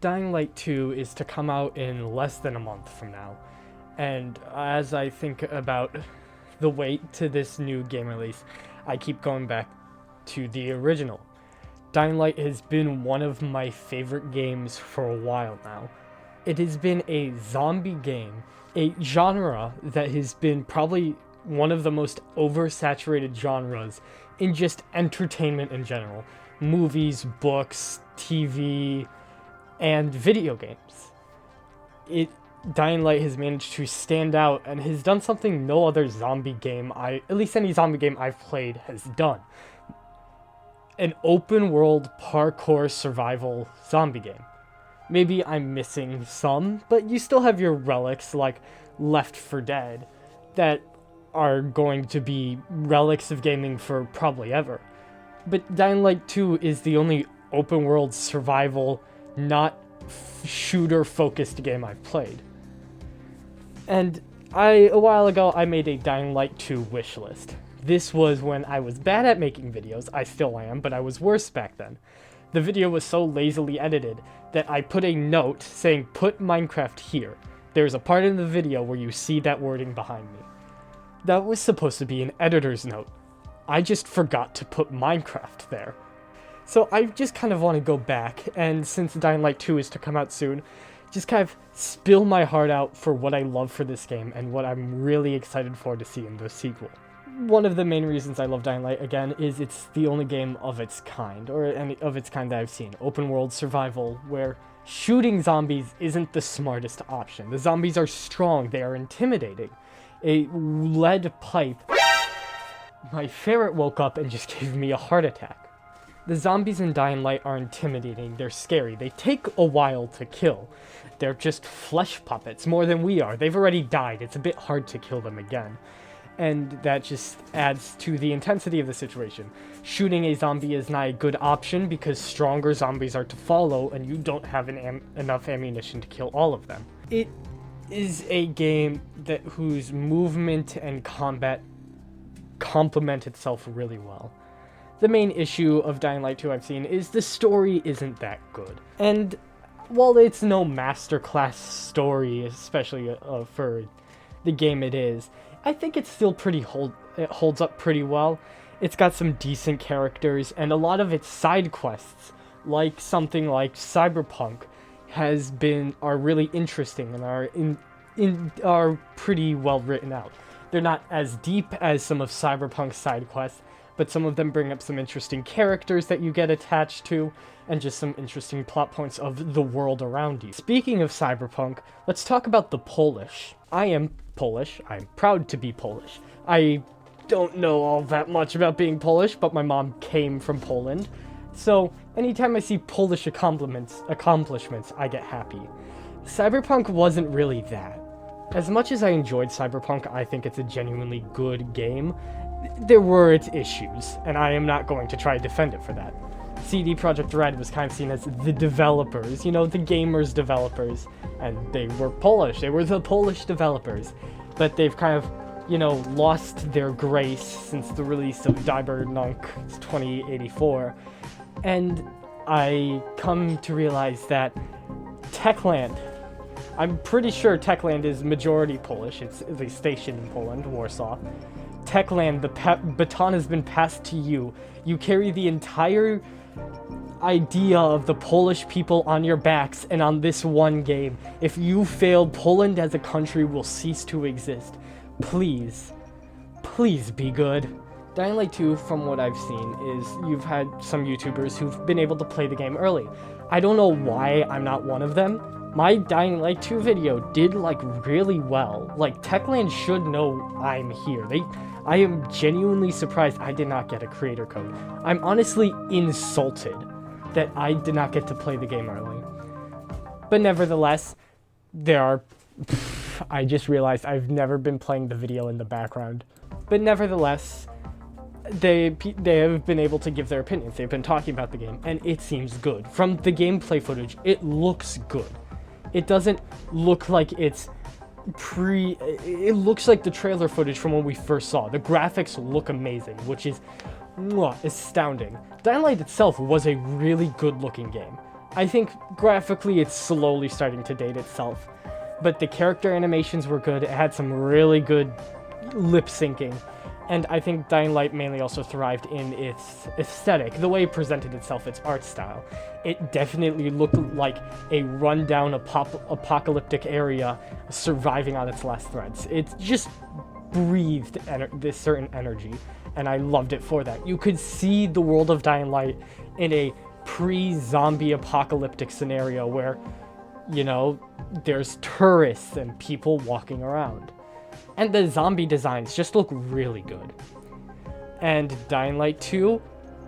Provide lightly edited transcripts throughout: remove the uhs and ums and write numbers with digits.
Dying Light 2 is to come out in less than a month from now, and as I think about the wait to this new game release, I keep going back to the original. Dying Light has been one of my favorite games for a while now. It has been a zombie game, a genre that has been probably one of the most oversaturated genres in just entertainment in general. Movies, books, TV, and video games. Dying Light has managed to stand out and has done something no other zombie game at least any zombie game I've played has done. An open world parkour survival zombie game. Maybe I'm missing some, but you still have your relics like Left 4 Dead that are going to be relics of gaming for probably ever. But Dying Light 2 is the only open world survival, not shooter focused game I've played. And a while ago I made a Dying Light 2 wish list. This was when I was bad at making videos. I still am, but I was worse back then. The video was so lazily edited that I put a note saying put Minecraft here. There's a part in the video where you see that wording behind me. That was supposed to be an editor's note. I just forgot to put Minecraft there. So I just kind of want to go back, and since Dying Light 2 is to come out soon, just kind of spill my heart out for what I love for this game and what I'm really excited for to see in the sequel. One of the main reasons I love Dying Light, again, is it's the only game of its kind, or any of its kind that I've seen. Open world survival, where shooting zombies isn't the smartest option. The zombies are strong, they are intimidating. A lead pipe. My ferret woke up and just gave me a heart attack. The zombies in Dying Light are intimidating, they're scary, they take a while to kill. They're just flesh puppets, more than we are. They've already died, it's a bit hard to kill them again. And that just adds to the intensity of the situation. Shooting a zombie is not a good option because stronger zombies are to follow and you don't have enough ammunition to kill all of them. It is a game whose movement and combat complement itself really well. The main issue of Dying Light 2 I've seen is the story isn't that good. And while it's no masterclass story, especially for the game it is, I think it's still it holds up pretty well. It's got some decent characters, and a lot of its side quests, like something like Cyberpunk, are really interesting and are pretty well written out. They're not as deep as some of Cyberpunk's side quests, but some of them bring up some interesting characters that you get attached to, and just some interesting plot points of the world around you. Speaking of Cyberpunk, let's talk about the Polish. I am Polish. I'm proud to be Polish. I don't know all that much about being Polish, but my mom came from Poland. So anytime I see Polish accomplishments, I get happy. Cyberpunk wasn't really that. As much as I enjoyed Cyberpunk, I think it's a genuinely good game. There were its issues, and I am not going to try to defend it for that. CD Projekt Red was kind of seen as the developers, the gamers' developers, and they were Polish. They were the Polish developers, but they've kind of, lost their grace since the release of Cyberpunk 2084, and I come to realize that Techland, I'm pretty sure Techland is majority Polish, it's at least stationed in Poland, Warsaw. Techland, the baton has been passed to you. You carry the entire idea of the Polish people on your backs, and on this one game, if you fail, Poland as a country will cease to exist. Please be good. Dying Light 2, from what I've seen, is you've had some YouTubers who've been able to play the game early. I don't know why I'm not one of them. My Dying Light 2 video did really well. Techland should know I'm here. I am genuinely surprised I did not get a creator code. I'm honestly insulted that I did not get to play the game early. But nevertheless, I just realized I've never been playing the video in the background. But nevertheless, they have been able to give their opinions. They've been talking about the game, and it seems good. From the gameplay footage, it looks good. It doesn't look like it looks like the trailer footage from when we first saw. The graphics look amazing, which is astounding. Dying Light itself was a really good looking game. I think graphically it's slowly starting to date itself, but the character animations were good. It had some really good lip syncing, and I think Dying Light mainly also thrived in its aesthetic, the way it presented itself, its art style. It definitely looked like a rundown apocalyptic area surviving on its last threads. It just breathed this certain energy, and I loved it for that. You could see the world of Dying Light in a pre-zombie apocalyptic scenario where, you know, there's tourists and people walking around. And the zombie designs just look really good. And Dying Light 2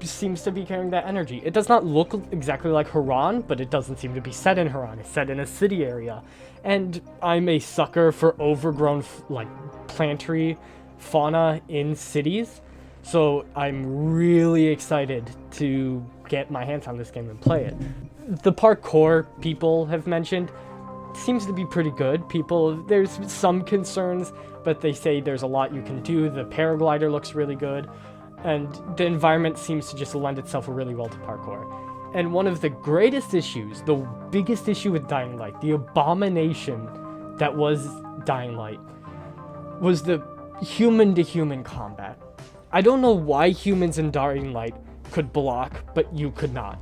seems to be carrying that energy. It does not look exactly like Haran, but it doesn't seem to be set in Haran. It's set in a city area. And I'm a sucker for overgrown, like, planetary fauna in cities. So I'm really excited to get my hands on this game and play it. The parkour people have mentioned seems to be pretty good. There's some concerns, but they say there's a lot you can do. The paraglider looks really good, and the environment seems to just lend itself really well to parkour. And one of the greatest issues, the biggest issue with Dying Light, the abomination that was Dying Light, was the human-to-human combat. I don't know why humans in Dying Light could block, but you could not.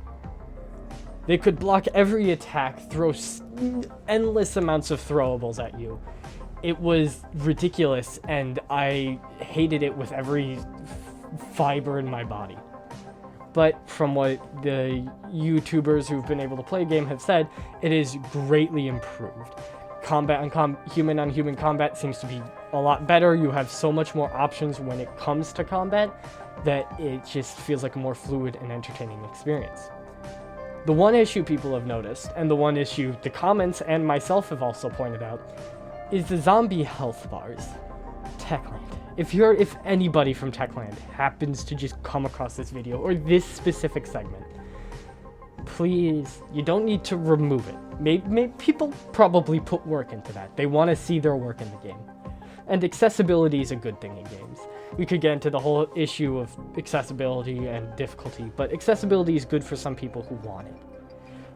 They could block every attack, throw endless amounts of throwables at you. It was ridiculous, and I hated it with every fiber in my body. But from what the YouTubers who've been able to play a game have said, it is greatly improved. Human-on-human combat seems to be a lot better. You have so much more options when it comes to combat that it just feels like a more fluid and entertaining experience. The one issue people have noticed, and the one issue the comments and myself have also pointed out, is the zombie health bars. Techland. If anybody from Techland happens to just come across this video or this specific segment, please, you don't need to remove it. Maybe people probably put work into that. They want to see their work in the game. And accessibility is a good thing in games. We could get into the whole issue of accessibility and difficulty, but accessibility is good for some people who want it.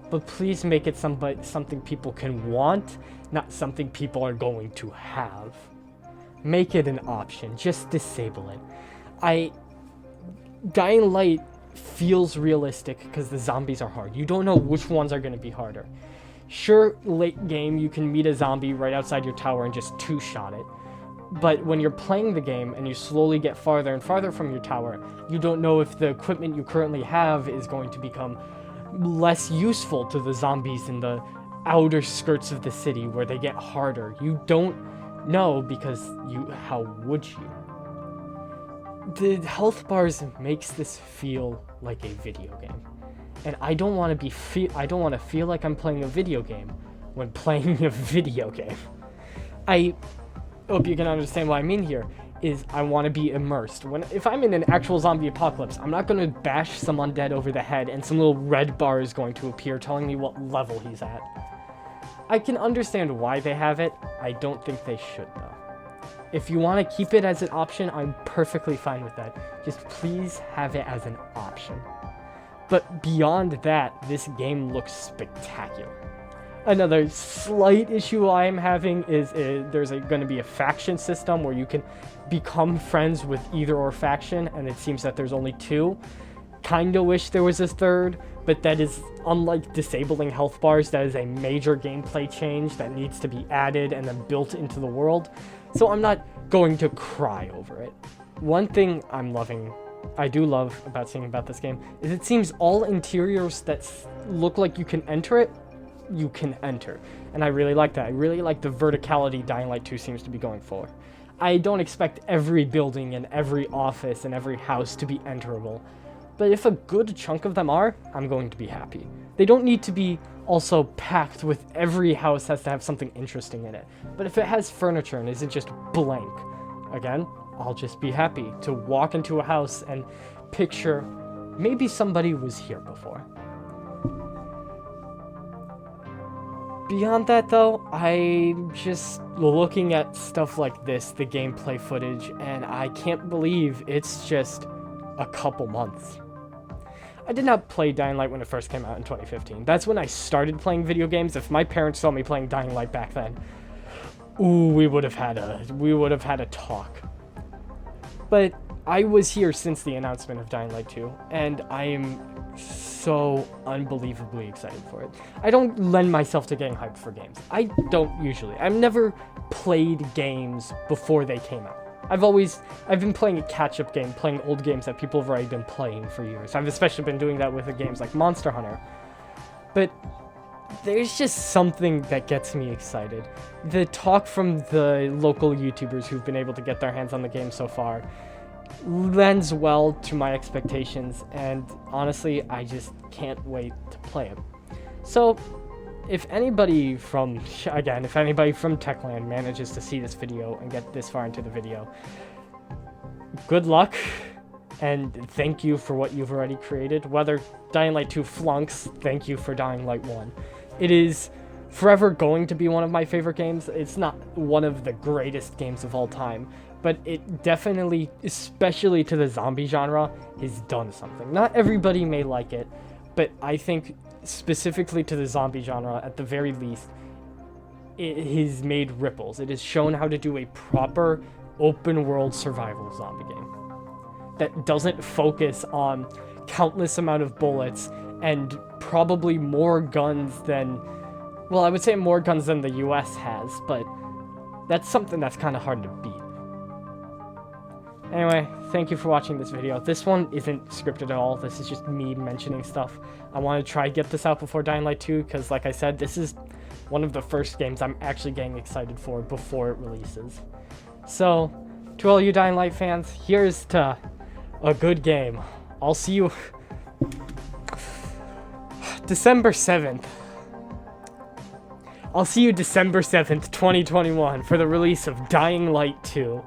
But please make it something people can want, not something people are going to have. Make it an option. Just disable it. Dying Light feels realistic because the zombies are hard. You don't know which ones are going to be harder. Sure, late game, you can meet a zombie right outside your tower and just two-shot it. But when you're playing the game and you slowly get farther and farther from your tower, you don't know if the equipment you currently have is going to become less useful to the zombies in the outer skirts of the city where they get harder. You don't know because how would you? The health bars makes this feel like a video game. And I don't want to feel like I'm playing a video game when playing a video game. I hope you can understand what I mean here, is I want to be immersed. If I'm in an actual zombie apocalypse, I'm not going to bash some undead over the head and some little red bar is going to appear telling me what level he's at. I can understand why they have it. I don't think they should, though. If you want to keep it as an option, I'm perfectly fine with that. Just please have it as an option. But beyond that, this game looks spectacular. Another slight issue I'm having is there's going to be a faction system where you can become friends with either or faction, and it seems that there's only two. Kinda wish there was a third, but that is, unlike disabling health bars, that is a major gameplay change that needs to be added and then built into the world. So I'm not going to cry over it. One thing I do love about this game is it seems all interiors that look like you can enter it, you can enter. And I really like that. I really like the verticality Dying Light 2 seems to be going for. I don't expect every building and every office and every house to be enterable. But if a good chunk of them are, I'm going to be happy. They don't need to be also packed with every house has to have something interesting in it. But if it has furniture and isn't just blank, again, I'll just be happy to walk into a house and picture maybe somebody was here before. Beyond that, though, I'm just looking at stuff like this, the gameplay footage, and I can't believe it's just a couple months. I did not play Dying Light when it first came out in 2015. That's when I started playing video games. If my parents saw me playing Dying Light back then, ooh, we would have had a talk. But I was here since the announcement of Dying Light 2, and I am so unbelievably excited for it. I don't lend myself to getting hyped for games. I don't usually. I've never played games before they came out. I've been playing a catch-up game, playing old games that people have already been playing for years. I've especially been doing that with the games like Monster Hunter. But there's just something that gets me excited. The talk from the local YouTubers who've been able to get their hands on the game so far lends well to my expectations, and honestly, I just can't wait to play it. So, if anybody from Techland manages to see this video and get this far into the video, good luck, and thank you for what you've already created. Whether Dying Light 2 flunks, thank you for Dying Light 1. It is forever going to be one of my favorite games. It's not one of the greatest games of all time, but it definitely, especially to the zombie genre, has done something. Not everybody may like it, but I think specifically to the zombie genre, at the very least, it has made ripples. It has shown how to do a proper open world survival zombie game that doesn't focus on countless amount of bullets and probably more guns than, well, I would say more guns than the US has, but that's something that's kind of hard to beat. Anyway, thank you for watching this video. This one isn't scripted at all. This is just me mentioning stuff. I want to try to get this out before Dying Light 2, because like I said, this is one of the first games I'm actually getting excited for before it releases. So, to all you Dying Light fans, here's to a good game. I'll see you December 7th. I'll see you December 7th, 2021 for the release of Dying Light 2.